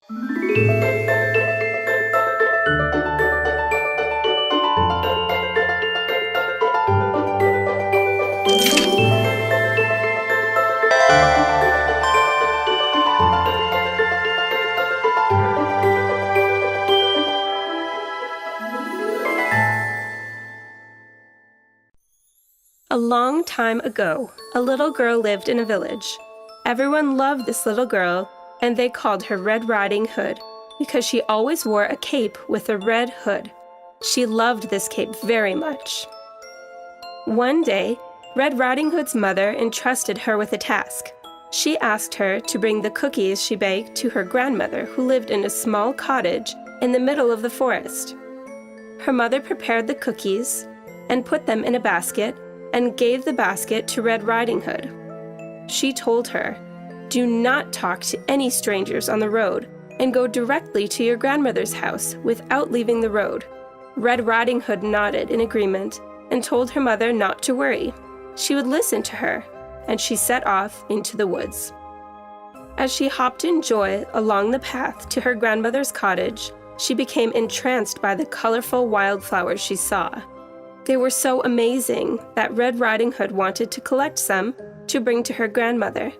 A long time ago, a little girl lived in a village. Everyone loved this little girl, and they called her Red Riding Hood because she always wore a cape with a red hood. She loved this cape very much. One day, Red Riding Hood's mother entrusted her with a task. She asked her to bring the cookies she baked to her grandmother, who lived in a small cottage in the middle of the forest. Her mother prepared the cookies and put them in a basket and gave the basket to Red Riding Hood. She told her, "Do not talk to any strangers on the road and go directly to your grandmother's house without leaving the road." Red Riding Hood nodded in agreement and told her mother not to worry. She would listen to her, and she set off into the woods. As she hopped in joy along the path to her grandmother's cottage, she became entranced by the colorful wildflowers she saw. They were so amazing that Red Riding Hood wanted to collect some to bring to her grandmother.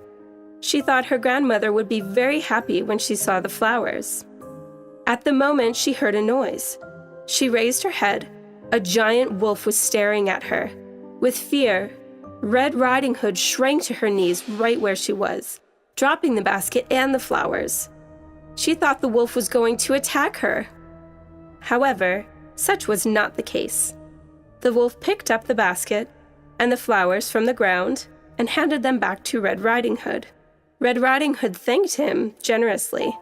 She thought her grandmother would be very happy when she saw the flowers. At the moment, she heard a noise. She raised her head. A giant wolf was staring at her. With fear, Red Riding Hood shrank to her knees right where she was, dropping the basket and the flowers. She thought the wolf was going to attack her. However, such was not the case. The wolf picked up the basket and the flowers from the ground and handed them back to Red Riding Hood. Red Riding Hood thanked him generously.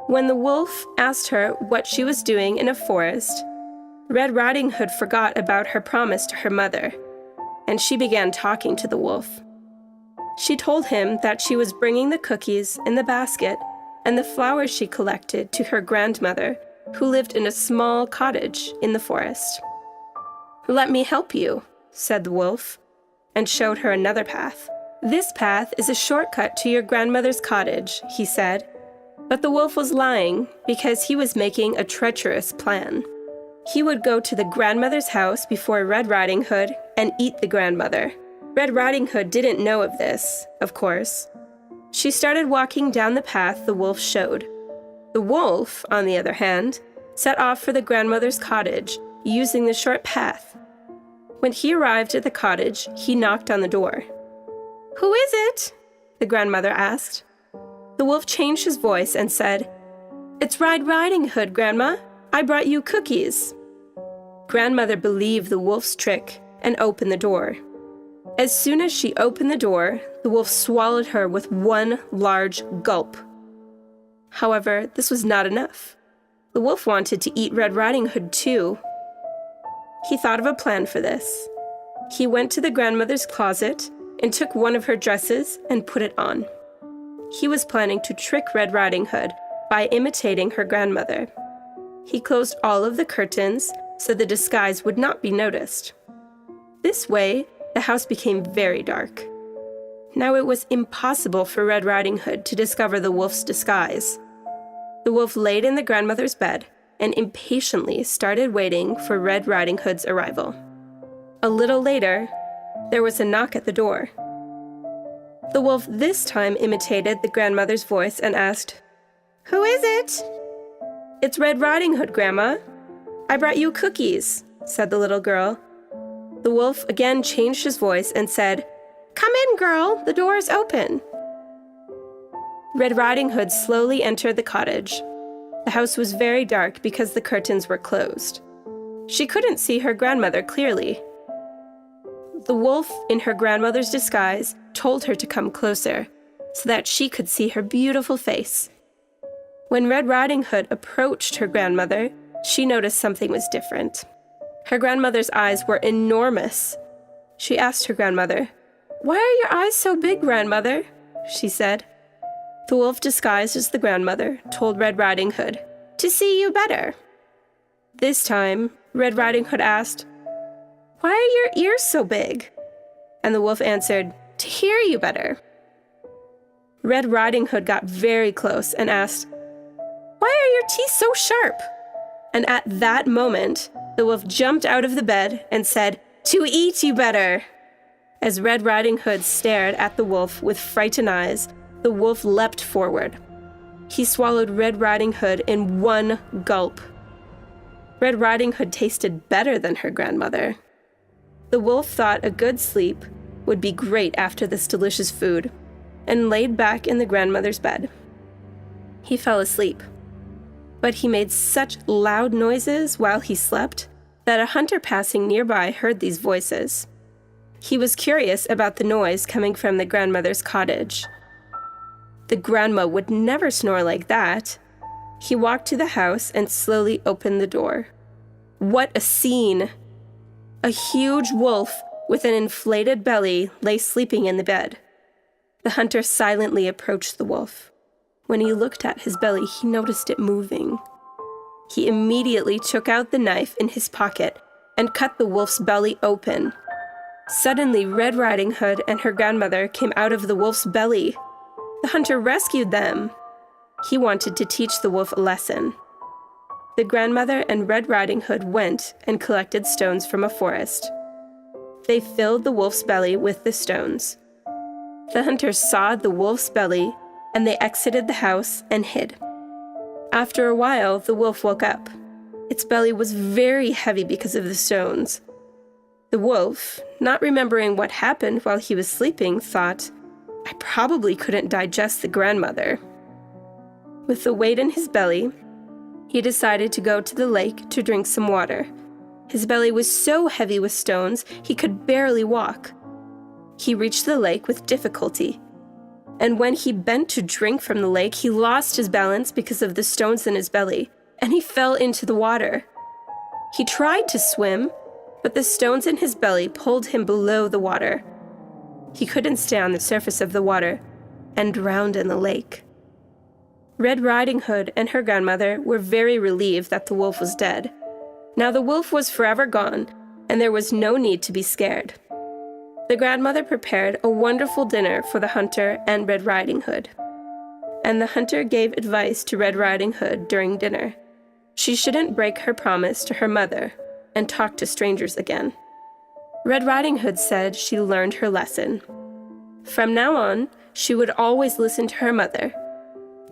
When the wolf asked her what she was doing in a forest, Red Riding Hood forgot about her promise to her mother, and she began talking to the wolf. She told him that she was bringing the cookies in the basket and the flowers she collected to her grandmother, who lived in a small cottage in the forest. "Let me help you," said the wolf, and showed her another path. "This path is a shortcut to your grandmother's cottage," he said. But the wolf was lying because he was making a treacherous plan. He would go to the grandmother's house before Red Riding Hood and eat the grandmother. Red Riding Hood didn't know of this, of course. She started walking down the path the wolf showed. The wolf, on the other hand, set off for the grandmother's cottage, using the short path. When he arrived at the cottage, he knocked on the door. "Who is it?" the grandmother asked. The wolf changed his voice and said, "It's Red Riding Hood, Grandma. I brought you cookies." Grandmother believed the wolf's trick and opened the door. As soon as she opened the door, the wolf swallowed her with one large gulp. However, this was not enough. The wolf wanted to eat Red Riding Hood too. He thought of a plan for this. He went to the grandmother's closet and took one of her dresses and put it on. He was planning to trick Red Riding Hood by imitating her grandmother. He closed all of the curtains so the disguise would not be noticed. This way, the house became very dark. Now it was impossible for Red Riding Hood to discover the wolf's disguise. The wolf laid in the grandmother's bed and impatiently started waiting for Red Riding Hood's arrival. A little later, there was a knock at the door. The wolf this time imitated the grandmother's voice and asked, "Who is it?" "It's Red Riding Hood, Grandma. I brought you cookies," said the little girl. The wolf again changed his voice and said, "Come in, girl, the door is open." Red Riding Hood slowly entered the cottage. The house was very dark because the curtains were closed. She couldn't see her grandmother clearly. The wolf, in her grandmother's disguise, told her to come closer so that she could see her beautiful face. When Red Riding Hood approached her grandmother, she noticed something was different. Her grandmother's eyes were enormous. She asked her grandmother, "Why are your eyes so big, grandmother?" she said. The wolf, disguised as the grandmother, told Red Riding Hood, "To see you better." This time, Red Riding Hood asked, "Why are your ears so big?" And the wolf answered, "To hear you better." Red Riding Hood got very close and asked, Why are your teeth so sharp?" And at that moment, the wolf jumped out of the bed and said, "To eat you better." As Red Riding Hood stared at the wolf with frightened eyes, the wolf leapt forward. He swallowed Red Riding Hood in one gulp. Red Riding Hood tasted better than her grandmother. The wolf thought a good sleep would be great after this delicious food, and laid back in the grandmother's bed. He fell asleep, but he made such loud noises while he slept that a hunter passing nearby heard these voices. He was curious about the noise coming from the grandmother's cottage. The grandma would never snore like that. He walked to the house and slowly opened the door. What a scene! A huge wolf with an inflated belly lay sleeping in the bed. The hunter silently approached the wolf. When he looked at his belly, he noticed it moving. He immediately took out the knife in his pocket and cut the wolf's belly open. Suddenly, Red Riding Hood and her grandmother came out of the wolf's belly. The hunter rescued them. He wanted to teach the wolf a lesson. The grandmother and Red Riding Hood went and collected stones from a forest. They filled the wolf's belly with the stones. The hunters sawed the wolf's belly, and they exited the house and hid. After a while, the wolf woke up. Its belly was very heavy because of the stones. The wolf, not remembering what happened while he was sleeping, thought, "I probably couldn't digest the grandmother." With the weight in his belly, he decided to go to the lake to drink some water. His belly was so heavy with stones, he could barely walk. He reached the lake with difficulty, and when he bent to drink from the lake, he lost his balance because of the stones in his belly, and he fell into the water. He tried to swim, but the stones in his belly pulled him below the water. He couldn't stay on the surface of the water and drowned in the lake. Red Riding Hood and her grandmother were very relieved that the wolf was dead. Now the wolf was forever gone, and there was no need to be scared. The grandmother prepared a wonderful dinner for the hunter and Red Riding Hood. And the hunter gave advice to Red Riding Hood during dinner. She shouldn't break her promise to her mother and talk to strangers again. Red Riding Hood said she learned her lesson. From now on, she would always listen to her mother.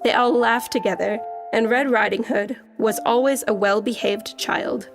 They all laughed together, and Red Riding Hood was always a well-behaved child.